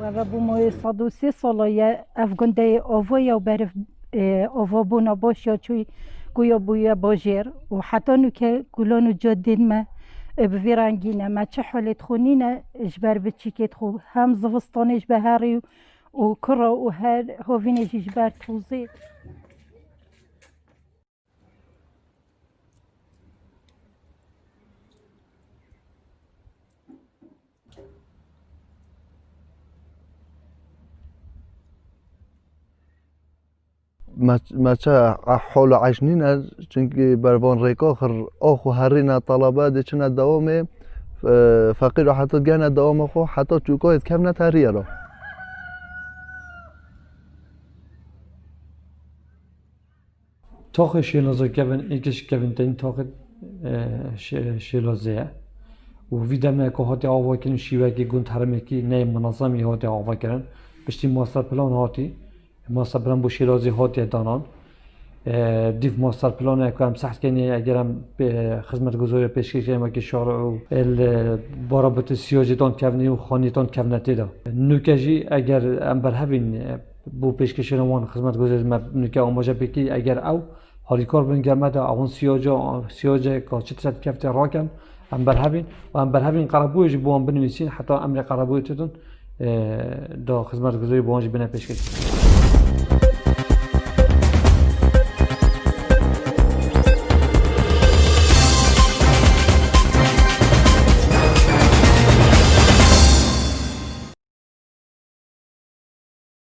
و بو ما 103 ساله افغانده آوای و برف آوا بونا باش یا چوی گویا بویا باجر و حتی نو که گلانو جادین ما بویرانگینه ما چه حالت خونینه اجبر بچی که خو هم زوستانش به هری و کرا و هر هاوینش اجبر توزی مچه حول عشنین از چونکه بروان ریکا خر آخو هرینا طلبه ده چنه دوامه فقیر و حتی گنه دوام خو حتی چوکایت کم نتریه را تاخ شیلازه کبن ایکش کبن تین تاخ شیلازه و ویدم که هاتی آوا کنیم شیوه که گند هرمه که نه منظمی هاتی آوا کردن بشتی ماستر پلان هاتی ماستر پلان بو شیلازی هاتی دانان دیف ماستر پلان اکرام سخت کنی اگرم خدمت گذاری پیشکش کنیم که شارع و بارابط سیاجی تان کونی و خانی تان کونتی دا نوکجی اگر ام بر هفین بو پیشکش نوان خدمت گذاری نوکه آماجه بکی اگر او حالی کار بین گرمه دا اون سیاجه که چطرت کفته راکن ام بر هفین و ام بر هفین قربویش بو هم بنویسین حتی امر قربوی تدون دا خدمت گذاری بو هنج بنا پیشکش